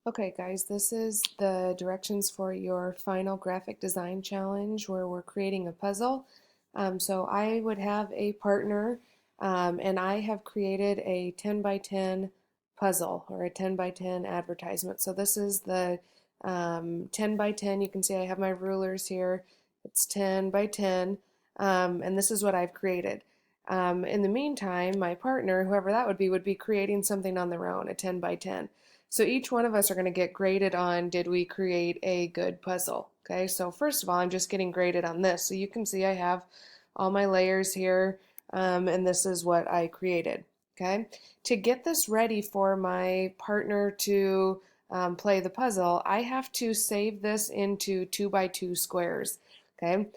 Okay guys, this is the directions for your final graphic design challenge where we're creating a puzzle. So I would have a partner and I have created a 10 by 10 puzzle or a 10 by 10 advertisement. So this is the 10 by 10. You can see I have my rulers here. It's 10 by 10 and this is what I've created. In the meantime, my partner, whoever that would be creating something on their own, a 10 by 10. So each one of us are going to get graded on did we create a good puzzle. Okay, so first of all, I'm just getting graded on this. So you can see I have all my layers here, and this is what I created. Okay, to get this ready for my partner to play the puzzle, I have to save this into 2 by 2 squares. Okay,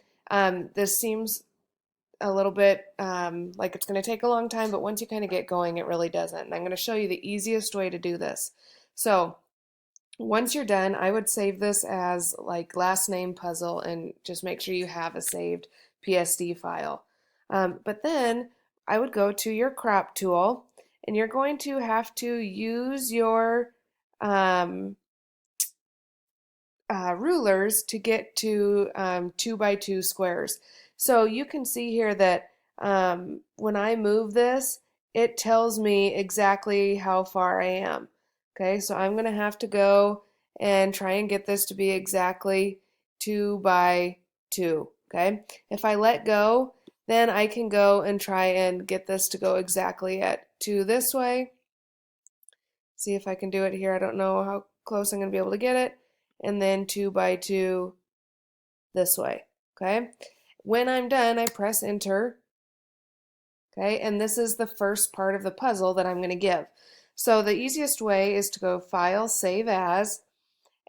this seems a little bit like it's going to take a long time, but once you kind of get going, it really doesn't. And I'm going to show you the easiest way to do this. So once you're done, I would save this as like last name puzzle and just make sure you have a saved PSD file. But then I would go to your crop tool and you're going to have to use your um, rulers to get to 2 by 2 squares. So you can see here that when I move this, it tells me exactly how far I am. Okay, so I'm going to have to go and try and get this to be exactly 2 by 2. Okay, if I let go, then I can go and try and get this to go exactly at 2 this way. See if I can do it here. I don't know how close I'm going to be able to get it. And then 2 by 2 this way. Okay. When I'm done, I press enter. Okay. And this is the first part of the puzzle that I'm going to give. So the easiest way is to go File, Save As,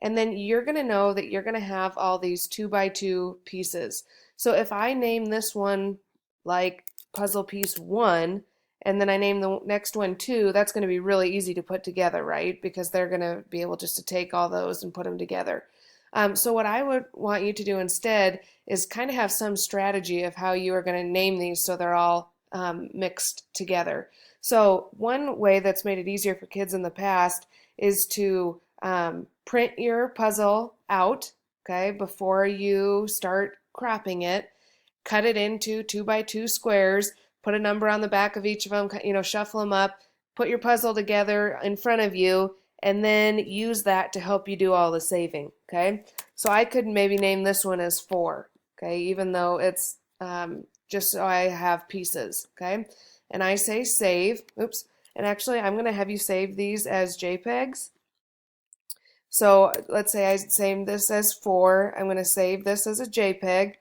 and then you're going to know that you're going to have all these 2 by 2 pieces. So if I name this one like puzzle piece 1 and then I name the next one 2, that's going to be really easy to put together, right? Because they're going to be able just to take all those and put them together. So what I would want you to do instead is kind of have some strategy of how you are going to name these so they're all mixed together. So one way that's made it easier for kids in the past is to print your puzzle out, okay, before you start cropping it. Cut it into 2 by 2 squares, put a number on the back of each of them, shuffle them up, put your puzzle together in front of you, and then use that to help you do all the saving, okay? So I could maybe name this one as 4, okay, even though it's just so I have pieces, okay? And I say save, oops, and actually I'm going to have you save these as JPEGs. So let's say I save this as 4. I'm going to save this as a JPEG.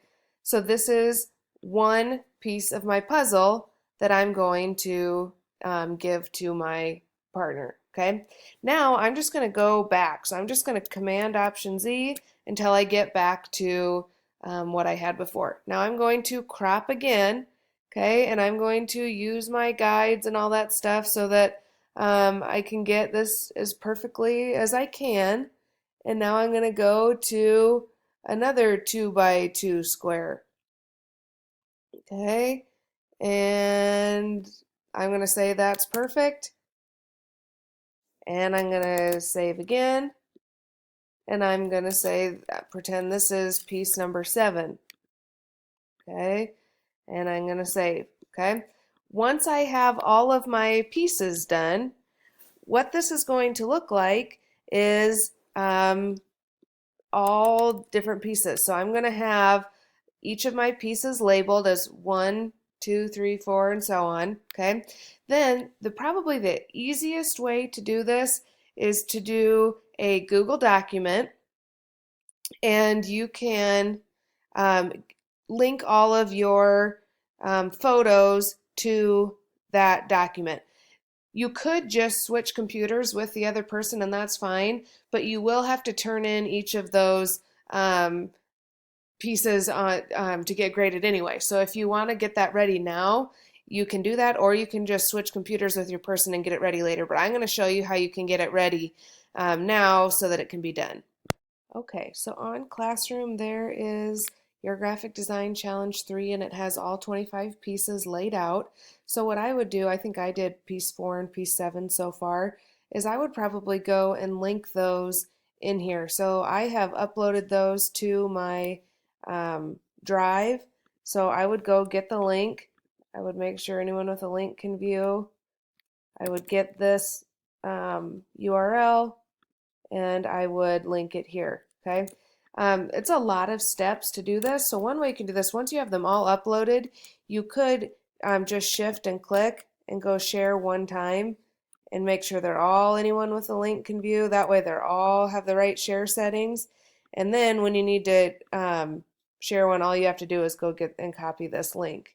So this is one piece of my puzzle that I'm going to give to my partner. Okay. Now I'm just going to go back. So I'm just going to Command Option Z until I get back to what I had before. Now I'm going to crop again. Okay. And I'm going to use my guides and all that stuff so that I can get this as perfectly as I can. And now I'm going to go to another 2 by 2 square. Okay. And I'm going to say that's perfect. And I'm going to save again. And I'm going to say, pretend this is piece number 7. Okay. And I'm going to save. Okay. Once I have all of my pieces done, what this is going to look like is all different pieces. So I'm going to have each of my pieces labeled as 1, 2, 3, 4, and so on. Okay. Then probably the easiest way to do this is to do a Google document, and you can um, link all of your photos to that document. You could just switch computers with the other person and that's fine, but you will have to turn in each of those um, pieces to get graded anyway. So if you want to get that ready now, you can do that, or you can just switch computers with your person and get it ready later. But I'm going to show you how you can get it ready now so that it can be done. Okay, so on Classroom there is your Graphic Design Challenge 3 and it has all 25 pieces laid out. So what I would do, I think I did piece 4 and piece 7 so far, is I would probably go and link those in here. So I have uploaded those to my drive. So I would go get the link. I would make sure anyone with a link can view. I would get this URL and I would link it here. Okay. It's a lot of steps to do this. So one way you can do this, once you have them all uploaded, you could just shift and click and go share one time and make sure they're all, anyone with a link can view. That way they're all have the right share settings. And then when you need to share one, all you have to do is go get and copy this link.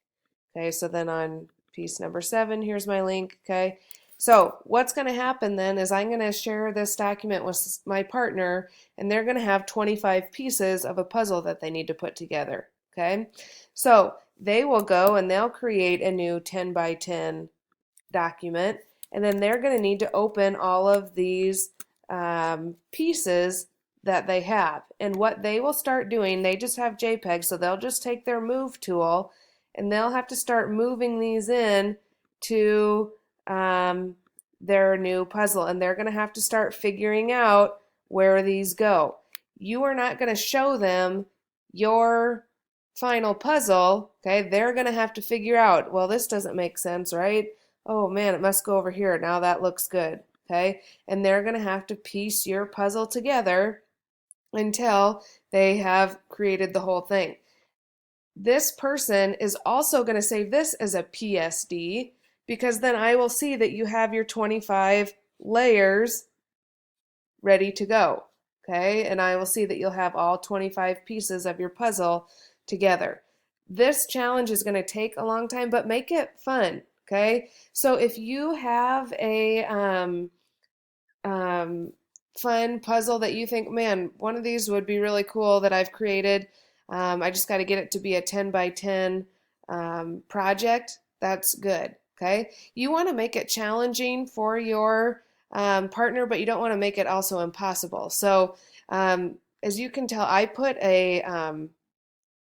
Okay, so then on piece number 7, here's my link. Okay, so what's going to happen then is I'm going to share this document with my partner, and they're going to have 25 pieces of a puzzle that they need to put together. Okay, so they will go and they'll create a new 10 by 10 document, and then they're going to need to open all of these pieces that they have. And what they will start doing, they just have JPEG, so they'll just take their move tool and they'll have to start moving these in to their new puzzle, and they're going to have to start figuring out where these go. You are not going to show them your final puzzle. Okay, they're going to have to figure out, well, this doesn't make sense, right? Oh man, it must go over here. Now that looks good. Okay, and they're going to have to piece your puzzle together until they have created the whole thing. This person is also going to save this as a PSD, because then I will see that you have your 25 layers ready to go. Okay, and I will see that you'll have all 25 pieces of your puzzle together. This challenge is going to take a long time, but make it fun. Okay, so if you have a fun puzzle that you think, man, one of these would be really cool that I've created, I just got to get it to be a 10 by 10 project, that's good. Okay, you want to make it challenging for your partner, but you don't want to make it also impossible. So as you can tell, I put a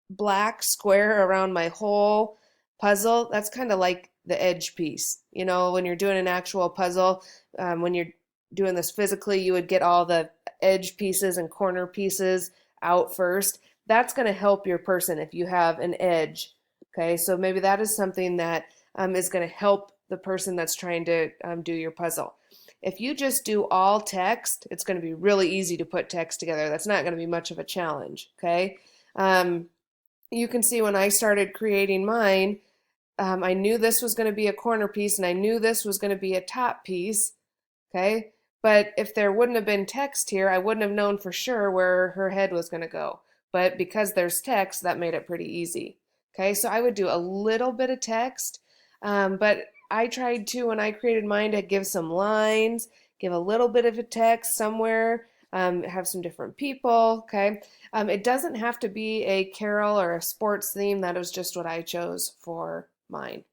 black square around my whole puzzle. That's kind of like the edge piece. You know, when you're doing an actual puzzle, when you're doing this physically, you would get all the edge pieces and corner pieces out first. That's going to help your person if you have an edge. Okay, so maybe that is something that is going to help the person that's trying to do your puzzle. If you just do all text, it's going to be really easy to put text together. That's not going to be much of a challenge. Okay, you can see when I started creating mine, I knew this was going to be a corner piece and I knew this was going to be a top piece. Okay, but if there wouldn't have been text here, I wouldn't have known for sure where her head was going to go. But because there's text, that made it pretty easy. Okay, so I would do a little bit of text, but I tried to, when I created mine, to give some lines, give a little bit of a text somewhere, have some different people. Okay, it doesn't have to be a carol or a sports theme. That was just what I chose for mine.